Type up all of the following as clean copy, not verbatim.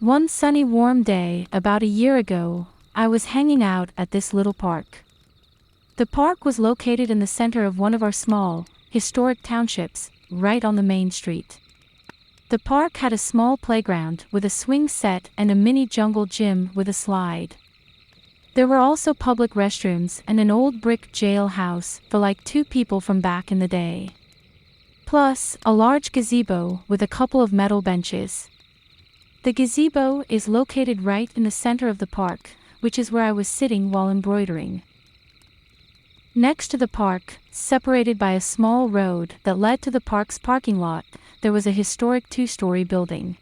One sunny warm day, about a year ago, I was hanging out at this little park. The park was located in the center of one of our small, historic townships, right on the main street. The park had a small playground with a swing set and a mini jungle gym with a slide. There were also public restrooms and an old brick jailhouse for like 2 people from back in the day. Plus, a large gazebo with a couple of metal benches. The gazebo is located right in the center of the park, which is where I was sitting while embroidering. Next to the park, separated by a small road that led to the park's parking lot, there was a historic 2-story building.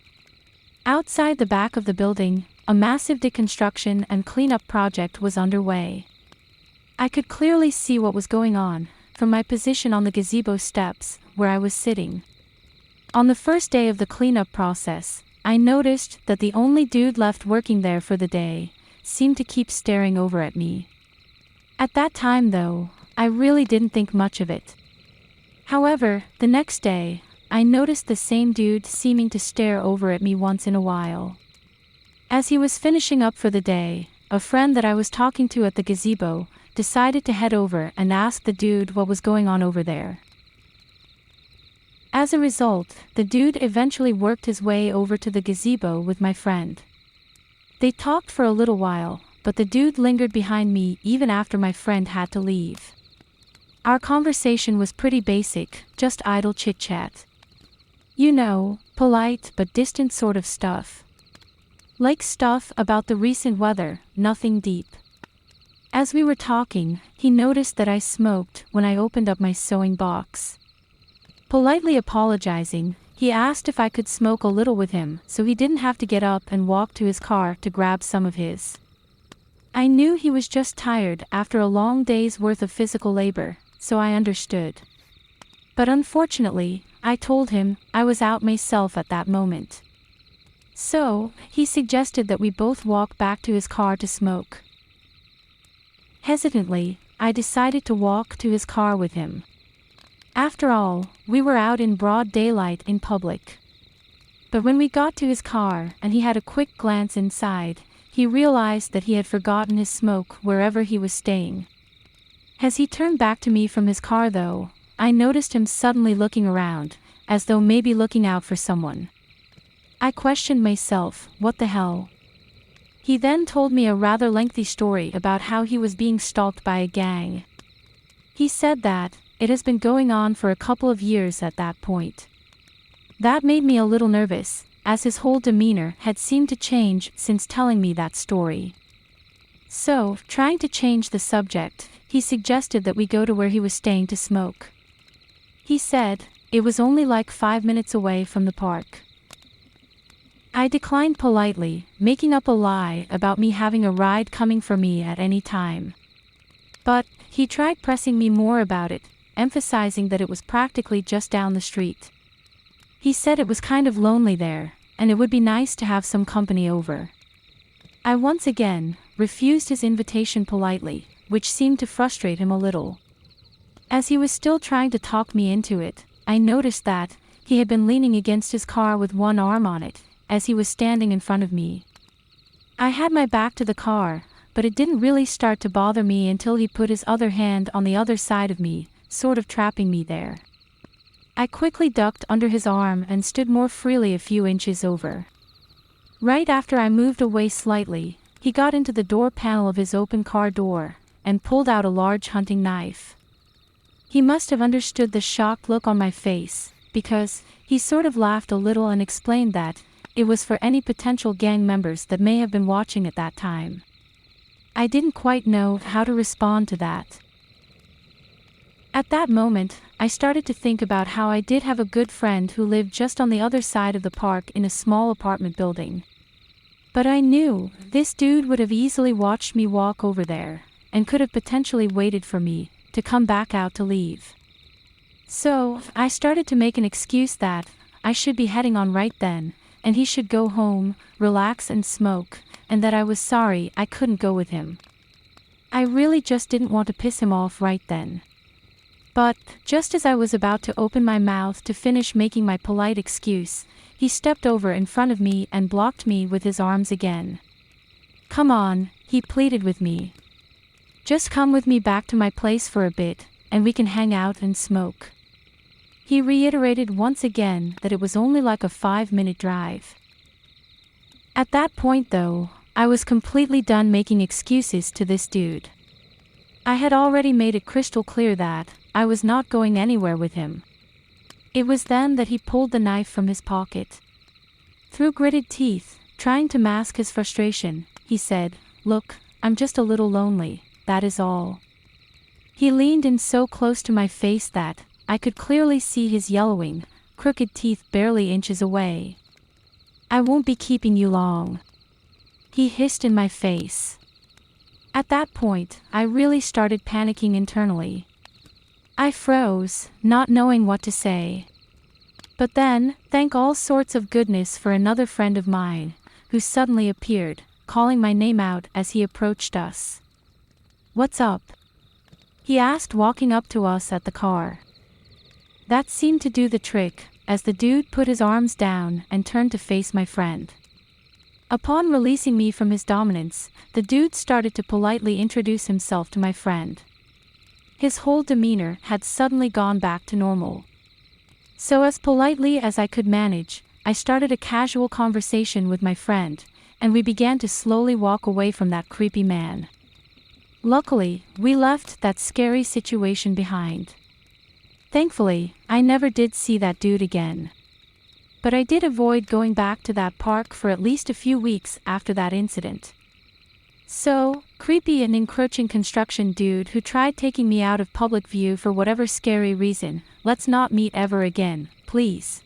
Outside the back of the building, a massive deconstruction and cleanup project was underway. I could clearly see what was going on from my position on the gazebo steps, where I was sitting. On the first day of the cleanup process, I noticed that the only dude left working there for the day seemed to keep staring over at me. At that time though, I really didn't think much of it. However, the next day, I noticed the same dude seeming to stare over at me once in a while. As he was finishing up for the day, a friend that I was talking to at the gazebo decided to head over and ask the dude what was going on over there. As a result, the dude eventually worked his way over to the gazebo with my friend. They talked for a little while, but the dude lingered behind me even after my friend had to leave. Our conversation was pretty basic, just idle chit-chat. You know, polite but distant sort of stuff. Like stuff about the recent weather, nothing deep. As we were talking, he noticed that I smoked when I opened up my sewing box. Politely apologizing, he asked if I could smoke a little with him so he didn't have to get up and walk to his car to grab some of his. I knew he was just tired after a long day's worth of physical labor, so I understood. But unfortunately, I told him I was out myself at that moment. So, he suggested that we both walk back to his car to smoke. Hesitantly, I decided to walk to his car with him. After all, we were out in broad daylight in public. But when we got to his car and he had a quick glance inside, he realized that he had forgotten his smoke wherever he was staying. As he turned back to me from his car though, I noticed him suddenly looking around, as though maybe looking out for someone. I questioned myself, what the hell? He then told me a rather lengthy story about how he was being stalked by a gang. He said that it has been going on for a couple of years at that point. That made me a little nervous, as his whole demeanor had seemed to change since telling me that story. So, trying to change the subject, he suggested that we go to where he was staying to smoke. He said it was only like 5 minutes away from the park. I declined politely, making up a lie about me having a ride coming for me at any time. But he tried pressing me more about it, emphasizing that it was practically just down the street. He said it was kind of lonely there, and it would be nice to have some company over. I once again refused his invitation politely, which seemed to frustrate him a little. As he was still trying to talk me into it, I noticed that he had been leaning against his car with one arm on it, as he was standing in front of me. I had my back to the car, but it didn't really start to bother me until he put his other hand on the other side of me, sort of trapping me there. I quickly ducked under his arm and stood more freely a few inches over. Right after I moved away slightly, he got into the door panel of his open car door and pulled out a large hunting knife. He must have understood the shocked look on my face, because he sort of laughed a little and explained that it was for any potential gang members that may have been watching at that time. I didn't quite know how to respond to that. At that moment, I started to think about how I did have a good friend who lived just on the other side of the park in a small apartment building. But I knew this dude would have easily watched me walk over there, and could have potentially waited for me to come back out to leave. So, I started to make an excuse that I should be heading on right then, and he should go home, relax and smoke, and that I was sorry I couldn't go with him. I really just didn't want to piss him off right then. But, just as I was about to open my mouth to finish making my polite excuse, he he stepped over in front of me and blocked me with his arms again. "Come on," he pleaded with me. "Just come with me back to my place for a bit, and we can hang out and smoke." He reiterated once again that it was only like a 5-minute drive. At that point though, I was completely done making excuses to this dude. I had already made it crystal clear that I was not going anywhere with him. It was then that he pulled the knife from his pocket. Through gritted teeth, trying to mask his frustration, he said, "Look, I'm just a little lonely, that is all." He leaned in so close to my face that I could clearly see his yellowing, crooked teeth barely inches away. "I won't be keeping you long," he hissed in my face. At that point, I really started panicking internally. I froze, not knowing what to say. But then, thank all sorts of goodness for another friend of mine, who suddenly appeared, calling my name out as he approached us. "What's up?" he asked, walking up to us at the car. That seemed to do the trick, as the dude put his arms down and turned to face my friend. Upon releasing me from his dominance, the dude started to politely introduce himself to my friend. His whole demeanor had suddenly gone back to normal. So as politely as I could manage, I started a casual conversation with my friend, and we began to slowly walk away from that creepy man. Luckily, we left that scary situation behind. Thankfully, I never did see that dude again. But I did avoid going back to that park for at least a few weeks after that incident. So, creepy and encroaching construction dude who tried taking me out of public view for whatever scary reason, let's not meet ever again, please.